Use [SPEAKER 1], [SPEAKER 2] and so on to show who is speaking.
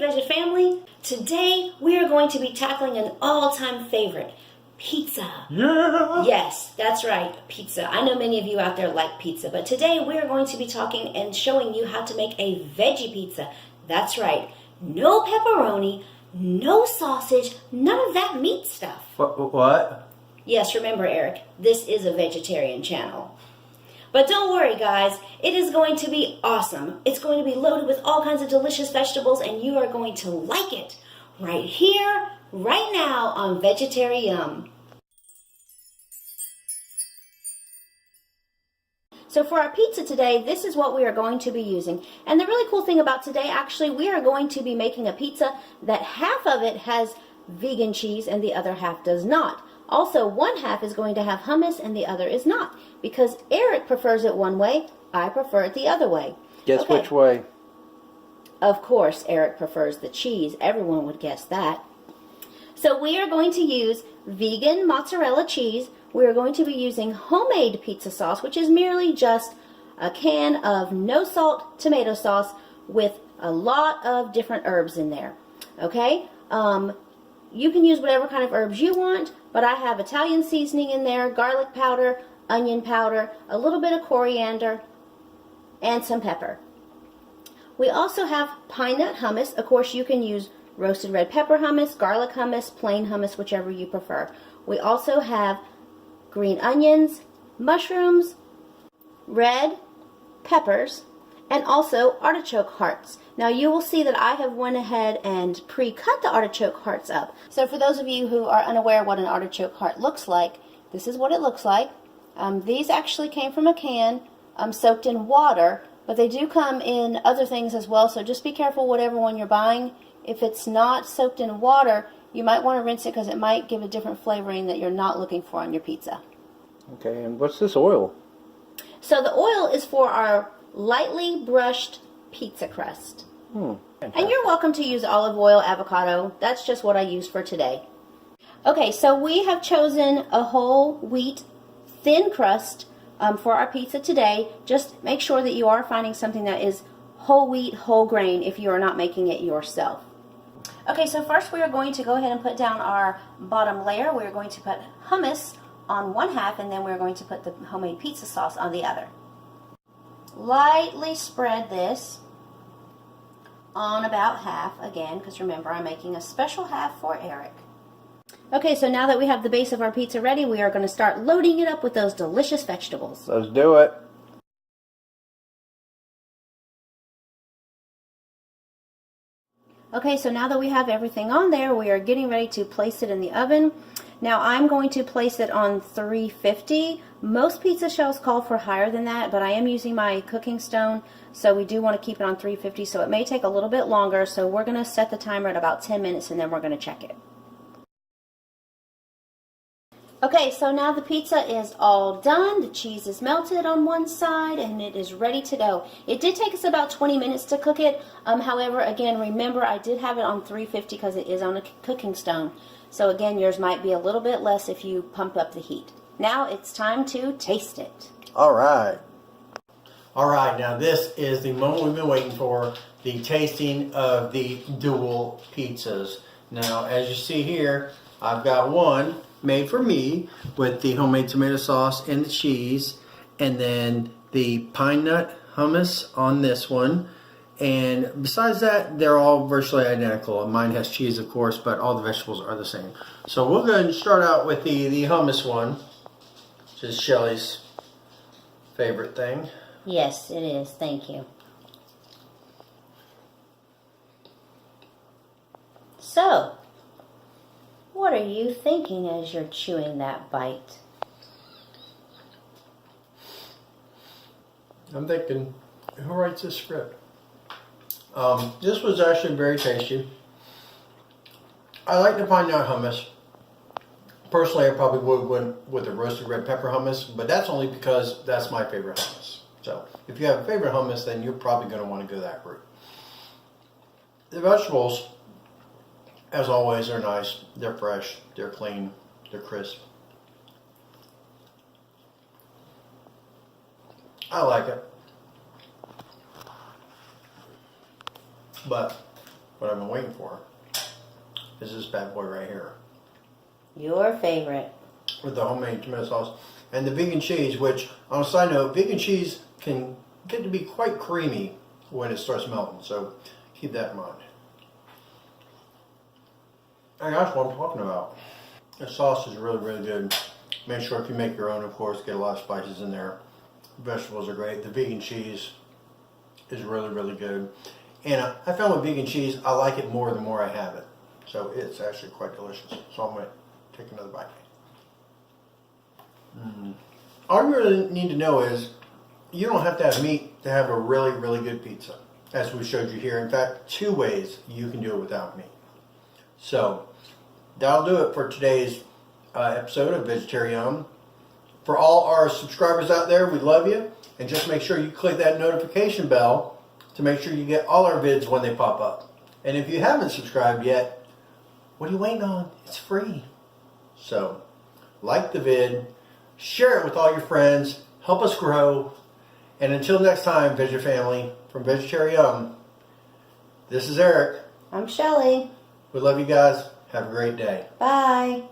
[SPEAKER 1] Veggie family! Today we are going to be tackling an all-time favorite, pizza.
[SPEAKER 2] Yeah!
[SPEAKER 1] Yes, that's right, pizza. I know many of you out there like pizza, but today we are going to be talking and showing you how to make a veggie pizza. That's right, no pepperoni, no sausage, none of that meat stuff.
[SPEAKER 2] What?
[SPEAKER 1] Yes, remember Eric, this is a vegetarian channel. But don't worry guys, it is going to be awesome. It's going to be loaded with all kinds of delicious vegetables and you are going to like it. Right here, right now on Vegetari-YUM. So for our pizza today, this is what we are going to be using. And the really cool thing about today, actually, we are going to be making a pizza that half of it has vegan cheese and the other half does not. Also, one half is going to have hummus and the other is not. Because Eric prefers it one way, I prefer it the other way.
[SPEAKER 2] Guess which way?
[SPEAKER 1] Of course, Eric prefers the cheese. Everyone would guess that. So we are going to use vegan mozzarella cheese. We are going to be using homemade pizza sauce, which is merely just a can of no salt tomato sauce with a lot of different herbs in there. Okay? You can use whatever kind of herbs you want, but I have Italian seasoning in there, garlic powder, onion powder, a little bit of coriander, and some pepper. We also have pine nut hummus. Of course, you can use roasted red pepper hummus, garlic hummus, plain hummus, whichever you prefer. We also have green onions, mushrooms, red peppers, and also artichoke hearts. Now you will see that I have went ahead and pre-cut the artichoke hearts up. So for those of you who are unaware what an artichoke heart looks like, this is what it looks like. These actually came from a can soaked in water, but they do come in other things as well, so just be careful whatever one you're buying. If it's not soaked in water, you might want to rinse it because it might give a different flavoring that you're not looking for on your pizza.
[SPEAKER 2] Okay, and what's this oil?
[SPEAKER 1] So the oil is for our lightly brushed pizza crust. And you're welcome to use olive oil, avocado. That's just what I use for today. Okay, so we have chosen a whole wheat thin crust for our pizza today. Just make sure that you are finding something that is whole wheat, whole grain if you are not making it yourself. Okay, so first we are going to go ahead and put down our bottom layer. We're going to put hummus on one half and then we're going to put the homemade pizza sauce on the other. Lightly spread this on about half again, because remember I'm making a special half for Eric. Okay, so now that we have the base of our pizza ready, we are going to start loading it up with those delicious vegetables.
[SPEAKER 2] Let's do it.
[SPEAKER 1] Okay, so now that we have everything on there, we are getting ready to place it in the oven. Now I'm going to place it on 350. Most pizza shells call for higher than that, but I am using my cooking stone, so we do want to keep it on 350, so it may take a little bit longer, so we're going to set the timer at about 10 minutes and then we're going to check it. Okay, so now the pizza is all done. The cheese is melted on one side and it is ready to go. It did take us about 20 minutes to cook it. However, again, remember I did have it on 350 because it is on a cooking stone. So again, yours might be a little bit less if you pump up the heat. Now it's time to taste it.
[SPEAKER 2] All right.
[SPEAKER 3] All right, now this is the moment we've been waiting for, the tasting of the dual pizzas. Now, as you see here, I've got one made for me with the homemade tomato sauce and the cheese, and then the pine nut hummus on this one. And besides that, they're all virtually identical. Mine has cheese, of course, but all the vegetables are the same. So we'll go ahead and start out with the hummus one, which is Shelly's favorite thing.
[SPEAKER 1] Yes, it is. Thank you. So, what are you thinking as you're chewing that bite?
[SPEAKER 3] I'm thinking, who writes this script? This was actually very tasty. I like the pine nut hummus. Personally, I probably would went with the roasted red pepper hummus, but that's only because that's my favorite hummus. So, if you have a favorite hummus, then you're probably going to want to go that route. The vegetables, as always, are nice. They're fresh, they're clean, they're crisp. I like it. But what I've been waiting for is this bad boy right here.
[SPEAKER 1] Your favorite.
[SPEAKER 3] With the homemade tomato sauce and the vegan cheese, which, on a side note, vegan cheese can get to be quite creamy when it starts melting, so keep that in mind. And that's what I'm talking about. The sauce is really, really good. Make sure if you make your own, of course, get a lot of spices in there. Vegetables are great. The vegan cheese is really, really good. And I found with vegan cheese, I like it more the more I have it. So it's actually quite delicious. So I'm going to take another bite. All you really need to know is you don't have to have meat to have a really, really good pizza, as we showed you here. In fact, 2 ways you can do it without meat. So that'll do it for today's episode of Vegetari-YUM. For all our subscribers out there, we love you. And just make sure you click that notification bell to make sure you get all our vids when they pop up. And if you haven't subscribed yet, what are you waiting on? It's free. So like the vid, share it with all your friends, help us grow. And until next time, Veggie family, from Vegetari-YUM, this is Eric.
[SPEAKER 1] I'm Shelly.
[SPEAKER 3] We love you guys. Have a great day.
[SPEAKER 1] Bye.